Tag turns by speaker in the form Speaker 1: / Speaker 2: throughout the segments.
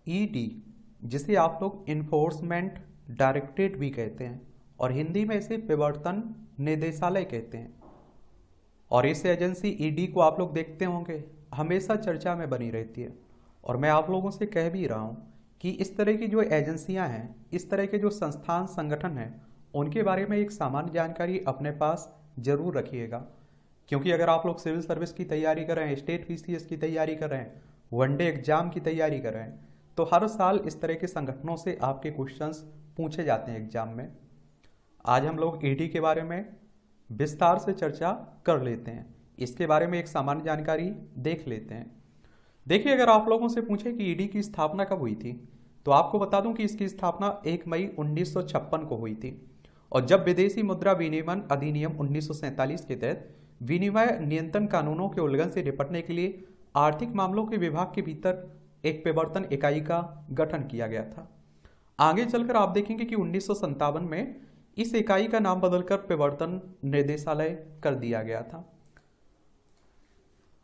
Speaker 1: ED, जिसे आप लोग इन्फोर्समेंट डायरेक्टरेट भी कहते हैं और हिंदी में इसे प्रवर्तन निदेशालय कहते हैं। और इस एजेंसी ईडी को आप लोग देखते होंगे हमेशा चर्चा में बनी रहती है। और मैं आप लोगों से कह भी रहा हूँ कि इस तरह की जो एजेंसियां हैं, इस तरह के जो संस्थान संगठन हैं, उनके बारे में एक सामान्य जानकारी अपने पास जरूर रखिएगा। क्योंकि अगर आप लोग सिविल सर्विस की तैयारी कर रहे हैं, स्टेट पीसीएस की तैयारी कर रहे हैं, वनडे एग्जाम की तैयारी कर रहे हैं, तो हर साल इस तरह के संगठनों से आपके क्वेश्चंस पूछे जाते हैं एग्जाम में। आज हम लोग ईडी के बारे में विस्तार से चर्चा कर लेते हैं, इसके बारे में एक सामान्य जानकारी देख लेते हैं। देखिए, अगर आप लोगों से पूछे कि ईडी की स्थापना कब हुई थी, तो आपको बता दूं कि इसकी स्थापना 1 मई 1956 को हुई थी। और जब विदेशी मुद्रा विनिमय अधिनियम 1947 के तहत विनिमय नियंत्रण कानूनों के उल्लंघन से निपटने के लिए आर्थिक मामलों के विभाग के भीतर एक प्रवर्तन इकाई का गठन किया गया था। आगे चलकर आप देखेंगे कि 1957 में इस इकाई का नाम बदलकर प्रवर्तन निदेशालय कर दिया गया था।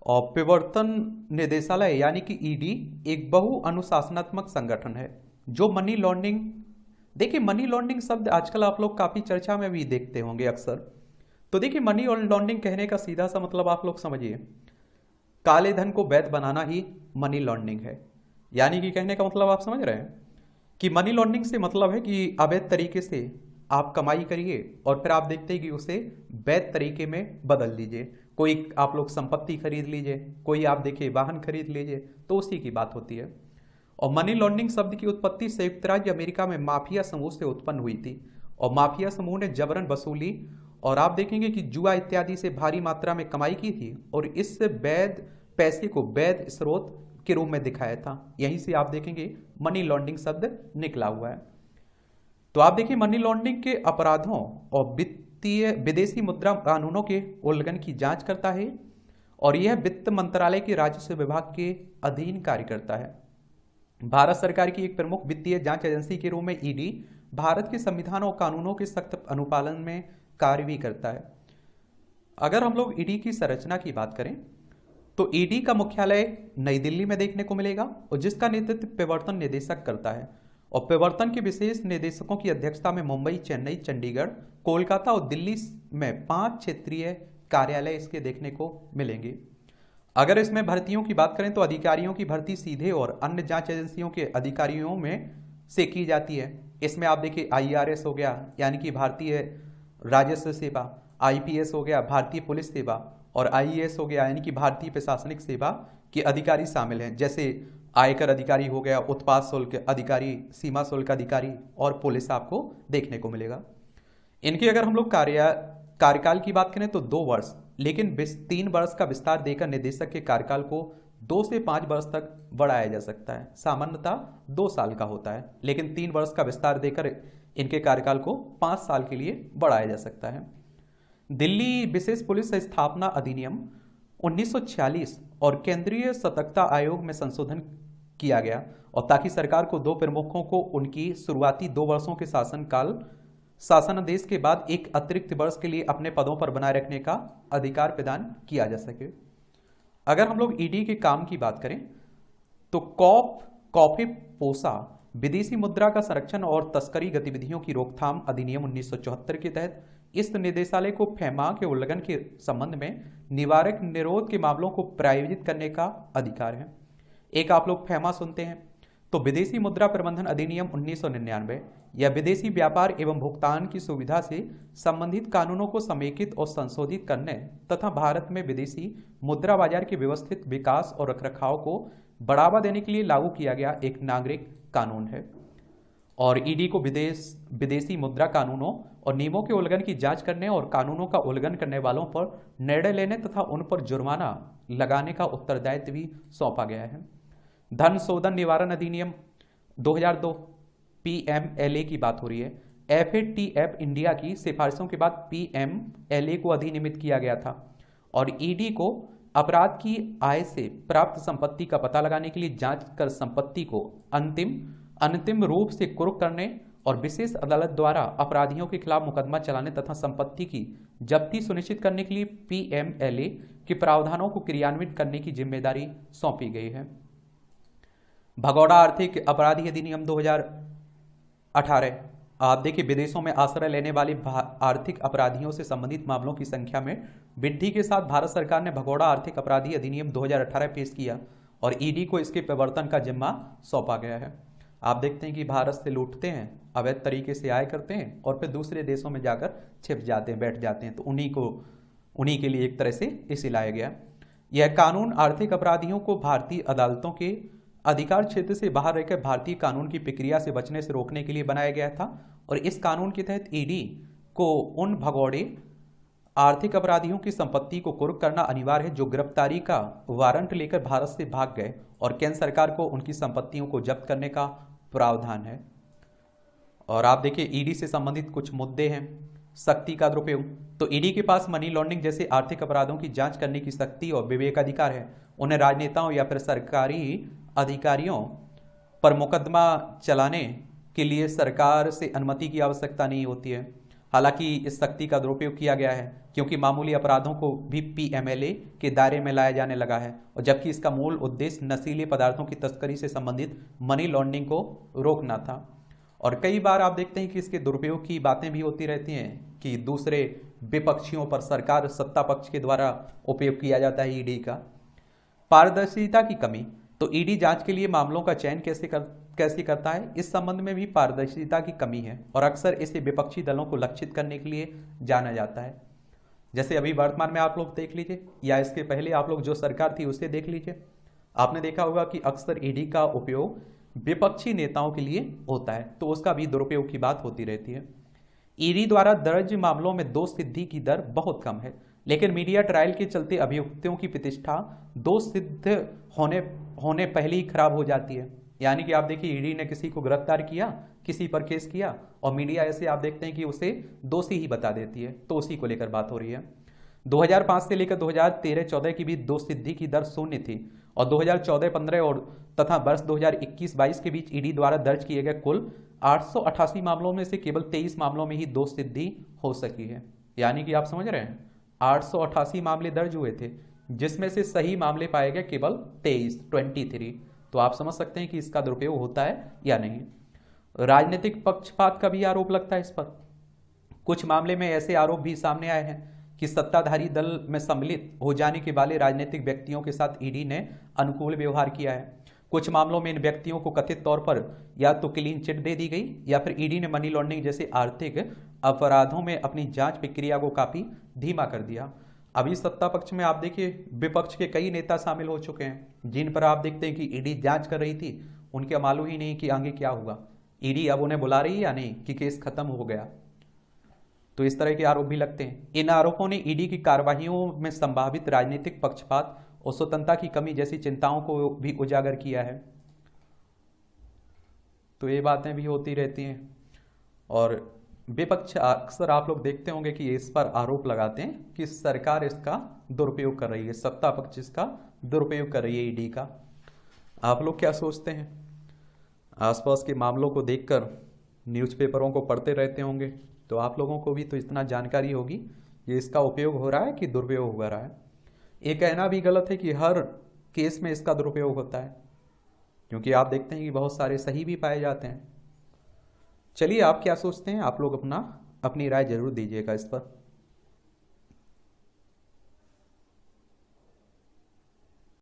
Speaker 1: और प्रवर्तन निदेशालय यानी कि ईडी एक बहु अनुशासनात्मक संगठन है जो मनी लॉन्ड्रिंग, देखिए मनी लॉन्ड्रिंग शब्द आजकल आप लोग काफी चर्चा में भी देखते होंगे अक्सर। तो देखिए, मनी लॉन्ड्रिंग कहने का सीधा सा मतलब आप लोग समझिए, काले धन को वैध बनाना ही मनी लॉन्ड्रिंग है। यानी कि कहने का मतलब आप समझ रहे हैं कि मनी लॉन्ड्रिंग से मतलब है कि अवैध तरीके से आप कमाई करिए और फिर आप देखते हैं कि उसे वैध तरीके में बदल लीजिए। कोई आप लोग संपत्ति खरीद लीजिए, कोई आप देखिए वाहन खरीद लीजिए, तो उसी की बात होती है। और मनी लॉन्ड्रिंग शब्द की उत्पत्ति संयुक्त राज्य अमेरिका में माफिया समूह से उत्पन्न हुई थी। और माफिया समूह ने जबरन वसूली और आप देखेंगे कि जुआ इत्यादि से भारी मात्रा में कमाई की थी और इस वैध पैसे को वैध स्रोत के रूप में दिखाया था। यहीं से आप देखेंगे मनी लॉन्ड्रिंग शब्द निकला हुआ है। तो आप देखिए, मनी लॉन्ड्रिंग के अपराधों और वित्तीय विदेशी मुद्रा कानूनों के उल्लंघन की जांच करता है और यह वित्त मंत्रालय के राजस्व विभाग के अधीन कार्य करता है। भारत सरकार की एक प्रमुख वित्तीय जांच एजेंसी के रूप में ईडी भारत के संविधान और कानूनों के सख्त अनुपालन में कार्य भी करता है। अगर हम लोग ईडी की संरचना की बात करें तो ईडी का मुख्यालय नई दिल्ली में देखने को मिलेगा और जिसका नेतृत्व प्रवर्तन निदेशक करता है। और प्रवर्तन के विशेष निदेशकों की अध्यक्षता में मुंबई, चेन्नई, चंडीगढ़, कोलकाता और दिल्ली में 5 क्षेत्रीय कार्यालय इसके देखने को मिलेंगे। अगर इसमें भर्तियों की बात करें तो अधिकारियों की भर्ती सीधे और अन्य जांच एजेंसियों के अधिकारियों में से की जाती है। इसमें आप देखिए आईआरएस हो गया यानी कि भारतीय राजस्व सेवा, आईपीएस हो गया भारतीय पुलिस सेवा, और आईएएस हो गया यानी कि भारतीय प्रशासनिक सेवा के अधिकारी शामिल हैं, जैसे आयकर अधिकारी हो गया, उत्पाद शुल्क अधिकारी, सीमा शुल्क अधिकारी और पुलिस आपको देखने को मिलेगा। इनके अगर हम लोग कार्यकाल की बात करें तो 2 वर्ष, लेकिन 3 वर्ष का विस्तार देकर निदेशक के कार्यकाल को 2 से 5 वर्ष तक बढ़ाया जा सकता है। सामान्यतः 2 साल का होता है, लेकिन 3 वर्ष का विस्तार देकर इनके कार्यकाल को 5 साल के लिए बढ़ाया जा सकता है। दिल्ली विशेष पुलिस स्थापना अधिनियम 1946 और केंद्रीय सतर्कता आयोग में संशोधन किया गया और ताकि सरकार को 2 प्रमुखों को उनकी शुरुआती 2 वर्षों के शासनादेश के बाद एक अतिरिक्त वर्ष के लिए अपने पदों पर बनाए रखने का अधिकार प्रदान किया जा सके। अगर हम लोग ईडी के काम की बात करें तो कॉफी पोसा विदेशी मुद्रा का संरक्षण और तस्करी गतिविधियों की रोकथाम अधिनियम 1974 के तहत इस निदेशालय को फैमा के उल्लंघन के संबंध में निवारक निरोध के मामलों को प्रायोजित करने का अधिकार है। एक आप लोग फैमा सुनते हैं तो विदेशी मुद्रा प्रबंधन अधिनियम 1999 या विदेशी व्यापार एवं भुगतान की सुविधा से संबंधित कानूनों को समेकित और संशोधित करने तथा भारत में विदेशी मुद्रा बाजार के व्यवस्थित विकास और रखरखाव को बढ़ावा देने के लिए लागू किया गया एक नागरिक कानून है। और ईडी को विदेशी मुद्रा कानूनों और नियमों के उल्लंघन की जांच करने और कानूनों का उल्लंघन करने वालों पर निर्णय लेने तथा उन पर जुर्माना लगाने का उत्तरदायित्व भी सौंपा गया है। धन शोधन निवारण अधिनियम 2002 पीएमएलए की बात हो रही है। एफएटीएफ इंडिया की सिफारिशों के बाद पीएमएलए को अधिनियमित किया गया था और ईडी को अपराध की आय से प्राप्त संपत्ति का पता लगाने के लिए जांच कर संपत्ति को अंतिम रूप से कुर्क करने और विशेष अदालत द्वारा अपराधियों के खिलाफ मुकदमा चलाने तथा संपत्ति की जब्ती सुनिश्चित करने के लिए पीएमएलए के प्रावधानों को क्रियान्वित करने की जिम्मेदारी सौंपी गई है। भगोड़ा आर्थिक अपराधी अधिनियम 2018। आप देखिए, विदेशों में आश्रय लेने वाले आर्थिक अपराधियों से संबंधित मामलों की संख्या में वृद्धि के साथ भारत सरकार ने भगोड़ा आर्थिक अपराधी अधिनियम 2018 पेश किया और ईडी को इसके प्रवर्तन का जिम्मा सौंपा गया है। आप देखते हैं कि भारत से लूटते हैं, अवैध तरीके से आय करते हैं और फिर दूसरे देशों में जाकर छिप जाते हैं, बैठ जाते हैं। तो उन्हीं के लिए एक तरह से इसे लाया गया। यह कानून आर्थिक अपराधियों को भारतीय अदालतों के अधिकार क्षेत्र से बाहर रहकर भारतीय कानून की प्रक्रिया से बचने से रोकने के लिए बनाया गया था और इस कानून के तहत ईडी को उन भगोड़े आर्थिक अपराधियों की संपत्ति को कुर्क करना अनिवार्य है जो गिरफ्तारी का वारंट लेकर भारत से भाग गए और केंद्र सरकार को उनकी संपत्तियों को जब्त करने का प्रावधान है। और आप देखिए, ईडी से संबंधित कुछ मुद्दे हैं। शक्ति का दुरुपयोग, तो ईडी के पास मनी लॉन्ड्रिंग जैसे आर्थिक अपराधों की जांच करने की शक्ति और विवेकाधिकार है। उन्हें राजनेताओं या फिर सरकारी अधिकारियों पर मुकदमा चलाने के लिए सरकार से अनुमति की आवश्यकता नहीं होती है। हालांकि इस शक्ति का दुरुपयोग किया गया है क्योंकि मामूली अपराधों को भी पीएमएलए के दायरे में लाया जाने लगा है, और जबकि इसका मूल उद्देश्य नशीले पदार्थों की तस्करी से संबंधित मनी लॉन्ड्रिंग को रोकना था। और कई बार आप देखते हैं कि इसके दुरुपयोग की बातें भी होती रहती हैं कि दूसरे विपक्षियों पर सरकार सत्ता पक्ष के द्वारा उपयोग किया जाता है ईडी का। पारदर्शिता की कमी, तो ईडी जांच के लिए मामलों का चयन कैसे करता है, इस संबंध में भी पारदर्शिता की कमी है और अक्सर इसे विपक्षी दलों को लक्षित करने के लिए जाना जाता है। जैसे अभी वर्तमान में आप लोग देख लीजिए या इसके पहले आप लोग जो सरकार थी उसे देख लीजिए, आपने देखा होगा कि अक्सर ईडी का उपयोग विपक्षी नेताओं के लिए होता है, तो उसका भी दुरुपयोग की बात होती रहती है। ईडी द्वारा दर्ज मामलों में दोष सिद्धि की दर बहुत कम है, लेकिन मीडिया ट्रायल के चलते अभियुक्तों की प्रतिष्ठा दोष सिद्ध होने पहले ही खराब हो जाती है। यानी कि आप देखिए, ईडी ने किसी को गिरफ्तार किया, किसी पर केस किया और मीडिया ऐसे आप देखते हैं कि उसे दोषी ही बता देती है, तो उसी को लेकर बात हो रही है। 2005 से लेकर 2013-14 की भी दोष सिद्धि की दर 0 थी और 2014-15 और तथा वर्ष 2021-22 के बीच ईडी द्वारा दर्ज किए गए कुल 888 मामलों में से केवल 23 मामलों में ही दोष सिद्धि हो सकी है। यानी कि आप समझ रहे हैं, 888 मामले दर्ज हुए थे जिसमें से सही मामले पाए गए केवल 23। तो आप समझ सकते हैं कि इसका दुरुपयोग होता है या नहीं। राजनीतिक पक्षपात का भी आरोप लगता है इस पर। कुछ मामले में ऐसे आरोप भी सामने आए हैं कि सत्ताधारी दल में सम्मिलित हो जाने के वाले राजनीतिक व्यक्तियों के साथ ईडी ने अनुकूल व्यवहार किया है। कुछ मामलों में इन व्यक्तियों को कथित तौर पर या तो क्लीन चिट दे दी गई या फिर ईडी ने मनी लॉन्ड्रिंग जैसे आर्थिक अपराधों में अपनी जांच प्रक्रिया को काफी धीमा कर दिया। अभी सत्ता पक्ष में आप देखिए, विपक्ष के कई नेता शामिल हो चुके हैं जिन पर आप देखते हैं कि ईडी जांच कर रही थी, उनके मालूम ही नहीं कि आगे क्या होगा। ईडी अब उन्हें बुला रही है या नहीं कि केस खत्म हो गया। तो इस तरह के आरोप भी लगते हैं। इन आरोपों ने ईडी की कार्रवाइयों में संभावित राजनीतिक पक्षपात और स्वतंत्रता की कमी जैसी चिंताओं को भी उजागर किया है। तो ये बातें भी होती रहती हैं और विपक्ष अक्सर आप लोग देखते होंगे कि इस पर आरोप लगाते हैं कि सरकार इसका दुरुपयोग कर रही है, सत्ता पक्ष इसका दुरुपयोग कर रही है ईडी का। आप लोग क्या सोचते हैं? आसपास के मामलों को देखकर न्यूज़पेपरों को पढ़ते रहते होंगे, तो आप लोगों को भी तो इतना जानकारी होगी कि इसका उपयोग हो रहा है कि दुरुपयोग हो रहा है। ये कहना भी गलत है कि हर केस में इसका दुरुपयोग होता है, क्योंकि आप देखते हैं कि बहुत सारे सही भी पाए जाते हैं। चलिए, आप क्या सोचते हैं? आप लोग अपनी राय जरूर दीजिएगा इस पर।